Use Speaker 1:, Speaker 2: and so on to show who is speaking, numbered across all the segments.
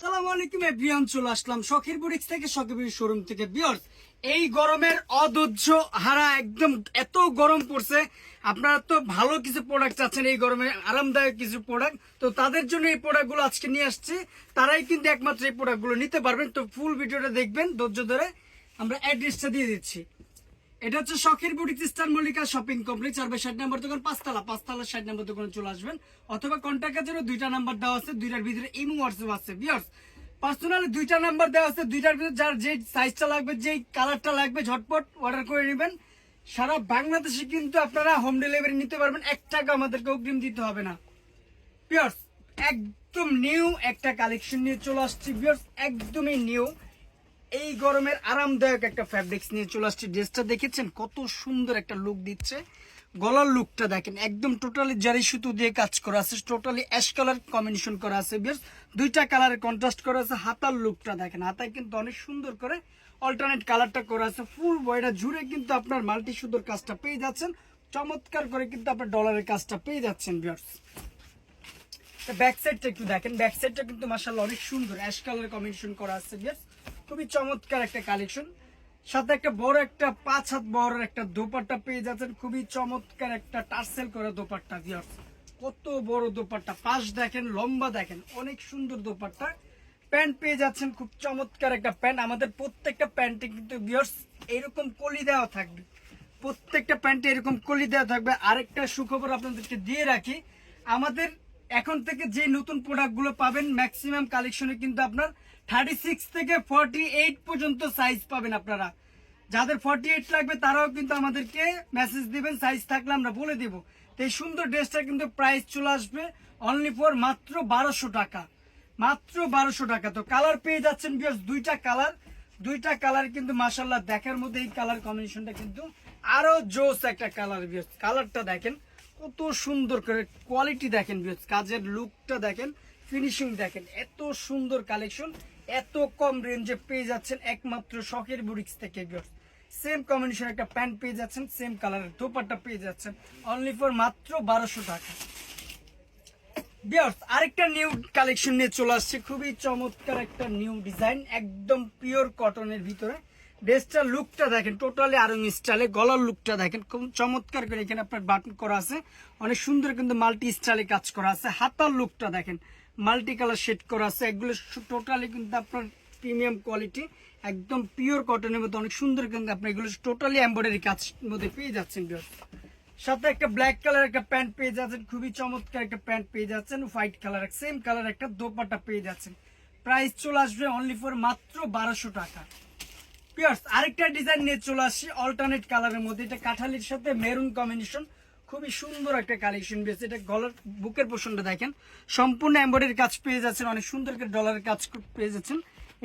Speaker 1: আসসালামু আলাইকুম এভরিওয়ান, চলে আসলাম শখের বুটিক্স থেকে, শখের বুটিক্স শোরুম থেকে। ভিউয়ার্স, এই গরমের অধৈর্য হারা একদম এত গরম পড়ছে, আপনারা তো ভালো কিছু প্রোডাক্ট চাচ্ছেন, এই গরমে আরামদায়ক কিছু প্রোডাক্ট, তো তাদের জন্য এই প্রোডাক্টগুলো আজকে নিয়ে আসছি। তারাই কিন্তু একমাত্র এই প্রোডাক্টগুলো নিতে পারবেন। তো ফুল ভিডিওটা দেখবেন ধৈর্য ধরে। আমরা অ্যাড্রেসটা দিয়ে দিচ্ছি। এটা হচ্ছে শখের boutiques, star Mallika shopping complex, 60 নম্বর দোকান, পাঁচতলা 60 নম্বর দোকানে চলে আসবেন। অথবা কন্ট্যাক্টের জন্য দুইটা নাম্বার দেওয়া আছে, দুইটার ভিতরে ইমো হোয়াটসঅ্যাপ আছে। ভিউয়ার্স, পার্সোনালি দুইটা নাম্বার দেওয়া আছে, দুইটার ভিতরে যার যে সাইজটা লাগবে, যেই কালারটা লাগবে, ঝটপট অর্ডার করে নেবেন। সারা বাংলাদেশে কিন্তু আপনারা হোম ডেলিভারি নিতে পারবেন, 1 টাকা আমাদেরকে অগ্রিম দিতে হবে না। ভিউয়ার্স, একদম নিউ একটা কালেকশন নিয়ে চলে আসছি। ভিউয়ার্স, একদমই নিউ, এই গরমের আরামদায়ক একটা ফ্যাব্রিক্স নিয়ে চলে আসছে। ড্রেসটা দেখেছেন কত সুন্দর একটা লুক দিচ্ছে। গলার লুকটা দেখেন, একদম টোটালি জারি সুতো দিয়ে কাজ করা আছে, টোটালি অ্যাশ কালার কম্বিনেশন করা আছে। বেশ দুইটা কালারে কন্ট্রাস্ট করা আছে। হাতার লুকটা দেখেন, হাতায় কিন্তু অনেক সুন্দর করে অল্টারনেট কালারটা করা আছে। ফুল বয়টা জুড়ে কিন্তু আপনার মাল্টি সুতোর কাজটা পেয়ে যাচ্ছেন। চমৎকার করে কিন্তু আপনার ডলারের কাজটা পেয়ে যাচ্ছেন। ভিউয়ার্স, ব্যাক সাইডটা একটু দেখেন, ব্যাক সাইডটা কিন্তু মাশাআল্লাহ অনেক সুন্দর অ্যাশ কালার কম্বিনেশন করা আছে। ভিউয়ার্স, খুবই চমৎকার একটা কালেকশন। সাথে একটা বড় একটা 5 হাত বড় একটা দোপাট্টা পেয়ে যাচ্ছেন। খুবই চমৎকার একটা টার্সেল করা দোপাট্টা। ভিউয়ার্স, কত বড় দোপাট্টা, পাশ দেখেন, লম্বা দেখেন, অনেক সুন্দর দোপাট্টা। প্যান্ট পেয়ে যাচ্ছেন, খুব চমৎকার একটা প্যান্ট। আমাদের প্রত্যেকটা প্যান্টে কিন্তু ভিউয়ার্স এরকম কলি দেওয়া থাকবে, প্রত্যেকটা প্যান্টে এরকম কলি দেওয়া থাকবে। আরেকটা সুখবর আপনাদেরকে দিয়ে রাখি, আমাদের এখন থেকে যে নতুন প্রোডাক্টগুলো পাবেন, ম্যাক্সিমাম কালেকশনে কিন্তু আপনার 36 থেকে 48 পর্যন্ত সাইজ পাবেন। আপনারা যাদের 48 লাগবে তারাও কিন্তু আমাদেরকে মেসেজ দিবেন, সাইজ থাকলে আমরা বলে দেব। তো এই সুন্দর ড্রেসটা কিন্তু প্রাইস চলে আসবে অনলি ফর মাত্র 1200 টাকা, মাত্র 1200 টাকা। তো কালার পেয়ে যাচ্ছেন ভিউয়ার্স, দুইটা কালার কিন্তু মাশাআল্লাহ দেখার মধ্যে। এই কালার কম্বিনেশনটা কিন্তু আরো জোস একটা কালার। ভিউয়ার্স, কালারটা দেখেন কত সুন্দর করে, কোয়ালিটি দেখেন ভিউয়ার্স, কাজের লুকটা দেখেন, ফিনিশিং দেখেন। এত সুন্দর কালেকশন এত কম রেঞ্জে পেয়ে যাচ্ছেন একমাত্র শখের বুটিক্স থেকে। ভিউয়ার্স, সেম কম্বিনেশন একটা প্যান্ট পেয়ে যাচ্ছেন, সেম কালারের দোপাট্টা পেয়ে যাচ্ছেন অনলি ফর মাত্র 1200 টাকা। ভিউয়ার্স, আরেকটা নিউ কালেকশন নিয়ে চলে আসছে, খুবই চমৎকার একটা নিউ ডিজাইন, একদম পিওর কটনের ভিতরে। ড্রেসটার লুকটা দেখেন, টোটালি আরং স্টাইলে। গলার লুকটা দেখেন, খুব চমৎকার করে এখানে আপনার বাটন করা আছে, অনেক সুন্দর কিন্তু মাল্টি স্টাইলে কাজ করা আছে। হাতার লুকটা দেখেন, মাল্টি কালার শেড করা আছে। এগুলো টোটালি কিন্তু আপনার প্রিমিয়াম কোয়ালিটি, একদম পিওর কটনের মধ্যে অনেক সুন্দর কিন্তু আপনি এগুলো টোটালি এমব্রয়ডারি কাজ মধ্যে পেয়ে যাচ্ছেন। সাথে একটা ব্ল্যাক কালার একটা প্যান্ট পেয়ে যাচ্ছেন, খুবই চমৎকার একটা প্যান্ট পেয়ে যাচ্ছেন। হোয়াইট কালার সেম কালার একটা দোপাট্টা পেয়ে যাচ্ছেন। প্রাইস চলে আসবে অনলি ফর মাত্র 1200 টাকা। ভিউয়ার্স, আরেকটা ডিজাইন নিয়ে চলে আসছি অল্টারনেট কালারের মধ্যে। এটা কাঠালির সাথে মেরুন কম্বিনেশন, খুবই সুন্দর একটা কালেকশন পেয়েছে। এটা গলার বুকের পোর্শনটা দেখেন, সম্পূর্ণ এমব্রয়ডারি কাজ পেয়ে যাচ্ছেন, অনেক সুন্দর করে ডলারের কাজ পেয়ে যাচ্ছেন।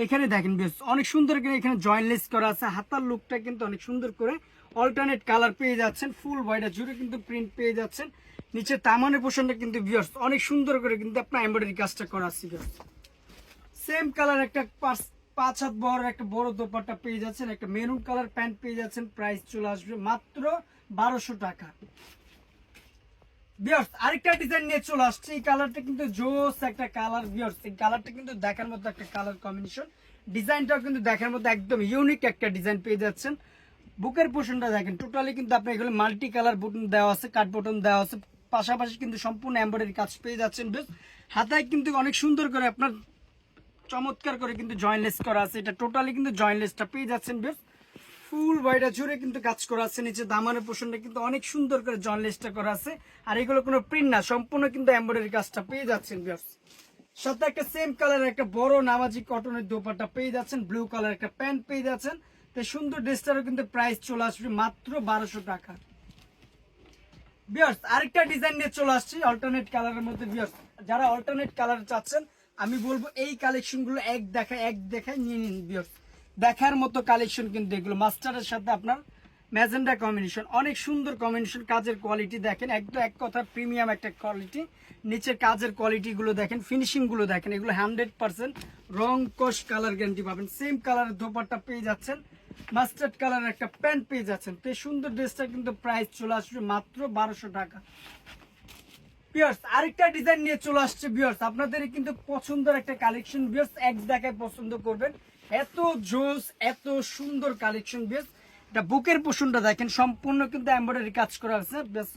Speaker 1: এখানে দেখেন ভিউয়ার্স, অনেক সুন্দর করে এখানে জয়েন্টলেস করা আছে। হাতার লুকটা কিন্তু অনেক সুন্দর করে অল্টারনেট কালার পেয়ে যাচ্ছেন। ফুল বয়টা জুড়ে কিন্তু প্রিন্ট পেয়ে যাচ্ছেন। নিচে তামানের পোর্শনটা কিন্তু ভিউয়ার্স অনেক সুন্দর করে কিন্তু আপনার এমব্রয়ডারি কাজটা করা আছে। সেম কালার একটা 5 হাত বড় একটা বড় দোপাট্টা পেয়ে যাচ্ছেন, একটা মেরুন কালার প্যান্ট পেয়ে যাচ্ছেন। প্রাইস চলে আসবে মাত্র 1200 টাকা। ভিউয়ার্স, আরেকটা ডিজাইন নিয়ে চলে আসছে, এই কালারটা কিন্তু জোস একটা কালার। ভিউয়ার্স, এই কালারটা কিন্তু দেখার মতো একটা কালার কম্বিনেশন, ডিজাইনটাও কিন্তু দেখার মতো একদম ইউনিক একটা ডিজাইন পেয়ে যাচ্ছেন। বুকের পোর্শনটা দেখেন, টোটালি কিন্তু আপনি এগুলো মাল্টি কালার বুটন দেওয়া আছে, কাট বটন দেওয়া আছে, পাশাপাশি কিন্তু সম্পূর্ণ এমব্রয়ডারি কাজ পেয়ে যাচ্ছেন। বেশ হাতায় কিন্তু অনেক সুন্দর করে আপনার চমৎকার করে কিন্তু জয়েন্টলেস করা আছে। এটা টোটালি কিন্তু জয়েন্টলেসটা পেয়ে যাচ্ছেন। বেশ ফুল বয়টা জুড়ে কিন্তু কাজ করা আছে। নিচে দামানের পোর্শনটা কিন্তু অনেক সুন্দর করে জয়েন্টলেসটা করা আছে। আর এগুলো কোনো প্রিন্ট না, সম্পূর্ণ কিন্তু এমব্রয়ডারি কাজটা পেয়ে যাচ্ছেন। ভিউয়ার্স, সাথে একটা সেম কালারের একটা বড় নামাজি কটনের দোপাট্টা পেয়ে যাচ্ছেন, ব্লু কালার একটা প্যান্ট পেয়ে যাচ্ছেন। তো সুন্দর ড্রেসটারও কিন্তু প্রাইস চলে আসবে মাত্র 1200 টাকা। ভিউয়ার্স, আরেকটা ডিজাইন নিয়ে চলে আসছি অল্টারনেট কালারের মধ্যে। ভিউয়ার্স, যারা অল্টারনেট কালার চাচ্ছেন, আমি বলবো এই কালেকশনগুলো এক দেখায় নিয়ে নিন। ভিউয়ার্স, দেখার মতো কালেকশন কিন্তু এগুলো। মাস্টারের সাথে আপনার ম্যাজেন্ডা কম্বিনেশন, অনেক সুন্দর কম্বিনেশন। কাজের কোয়ালিটি দেখেন, একদম এক কথা প্রিমিয়াম একটা কোয়ালিটি। নিচের কাজের কোয়ালিটি গুলো দেখেন, ফিনিশিং গুলো দেখেন, এগুলো 100% রং কস কালার গ্যারান্টি পাবেন। সেম কালারের দোপাট্টা পেয়ে যাচ্ছেন, মাস্টার্ড কালারের একটা প্যান্ট পেয়ে যাচ্ছেন। তো সুন্দর ড্রেসটা কিন্তু প্রাইস চলে আসবে মাত্র 1200 টাকা। ভিউয়ার্স আরেকটা ডিজাইন নিয়ে চলে আসছে ভিউয়ার্স, আপনাদের কিন্তু পছন্দের একটা কালেকশন ভিউয়ার্স, এক দেখায় পছন্দ করবেন, এত জোস এত সুন্দর কালেকশন ভিউয়ার্স। এটা বুকের পোষণটা দেখেন সম্পূর্ণ কিন্তু এমব্রয়ডারি কাজ করা আছে, বেশ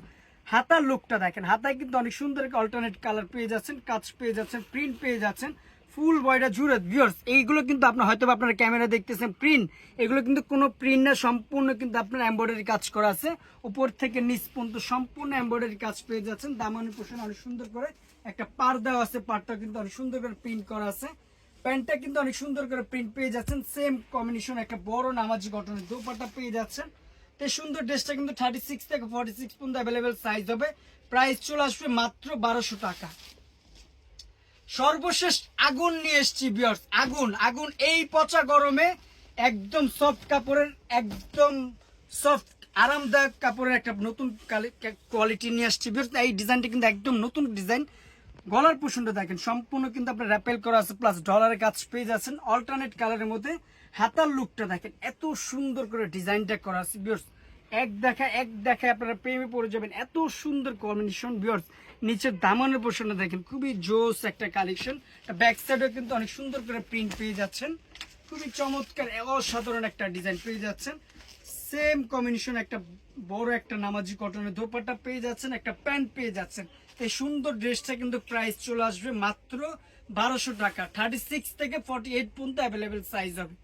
Speaker 1: হাতার লুকটা দেখেন, হাতায় কিন্তু অনেক সুন্দর অল্টারনেট কালার পেয়ে যাচ্ছেন, কাজ পেয়ে যাচ্ছেন, প্রিন্ট পেয়ে যাচ্ছেন ফুল বয়টা জুড়ে ভিউয়ার্স। এইগুলো কিন্তু আপনার হয়তো আপনারা ক্যামেরা দেখতেছেন প্রিন্ট, এগুলো কিন্তু কোনো প্রিন্ট না, সম্পূর্ণ কিন্তু আপনার এমব্রয়ডারি কাজ করা আছে, উপর থেকে নিচ পর্যন্ত সম্পূর্ণ এমব্রয়ডারি কাজ পেয়ে যাচ্ছেন। দামানি পোষণ অনেক সুন্দর করে একটা পার দেওয়া আছে, পারটা কিন্তু অনেক সুন্দর করে প্রিন্ট করা আছে, প্যান্টটা কিন্তু অনেক সুন্দর করে প্রিন্ট পেয়ে যাচ্ছেন, সেম কম্বিনেশন একটা বড় নামাজি কটনের দোপাট্টা পেয়ে যাচ্ছেন। তো এই সুন্দর ড্রেসটা কিন্তু 36 থেকে 46 পর্যন্ত অ্যাভেলেবেল সাইজ হবে, প্রাইস চলে আসবে মাত্র 1200 টাকা। সর্বশেষ আগুন নিয়ে এসছি ভিউয়ার্স, আগুন আগুন এই পচা গরমে একদম সফট কাপড়ের, একদম সফট আরামদায়ক কাপড়ের একটা নতুন কোয়ালিটি নিয়ে আসছি ভিউয়ার্স। এই ডিজাইনটা কিন্তু একদম নতুন ডিজাইন, গলার পোষণটা দেখেন সম্পূর্ণ কিন্তু আপনার র্যাপেল করা আছে, প্লাস ডলারের কাজ পেয়ে যাচ্ছেন অল্টারনেট কালারের মধ্যে। হাতার লুকটা দেখেন এত সুন্দর করে ডিজাইনটা করা আছে ভিউয়ার্স, এক দেখায় আপনারা প্রেমে পড়ে যাবেন, এত সুন্দর কম্বিনেশন ভিউয়ার্স। নিচের দামানের পোর্শনটা দেখেন খুবই জোস একটা কালেকশন, ব্যাক সাইডেও কিন্তু অনেক সুন্দর করে প্রিন্ট পেয়ে যাচ্ছেন, খুবই চমৎকার অসাধারণ একটা ডিজাইন পেয়ে যাচ্ছেন। সেম কম্বিনেশন একটা বড় একটা নামাজি কটনের দোপাট্টা পেয়ে যাচ্ছেন, একটা প্যান্ট পেয়ে যাচ্ছেন। এই সুন্দর ড্রেসটা কিন্তু প্রাইস চলে আসবে মাত্র 1200 টাকা, 36 থেকে 48 পর্যন্ত অ্যাভেলেবেল সাইজ হবে।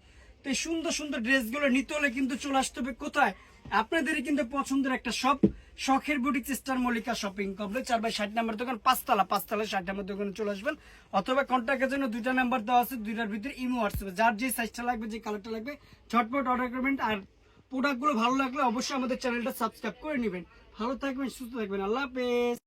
Speaker 1: তো এই সুন্দর সুন্দর ড্রেসগুলো নিতে হলে কিন্তু চলে আসতে হবে কোথায়, আপনাদেরই কিন্তু পছন্দের একটা শপ, শখের boutique star Mallika shopping complex 4/60 নম্বর দোকান, পাঁচতলা 60 নম্বর দোকানে চলে আসবেন, অথবা কন্ট্যাক্টের জন্য দুইটা নাম্বার দেওয়া আছে, দুইটার ভিতরে ইমো হোয়াটসঅ্যাপে, যার যে সাইজটা লাগবে যে কালারটা লাগবে ঝটপট অর্ডার করবেন। আর প্রোডাক্টগুলো ভালো লাগলে অবশ্যই আমাদের চ্যানেলটা সাবস্ক্রাইব করে নেবেন। ভালো থাকবেন, সুস্থ থাকবেন, আল্লাহ হাফেজ।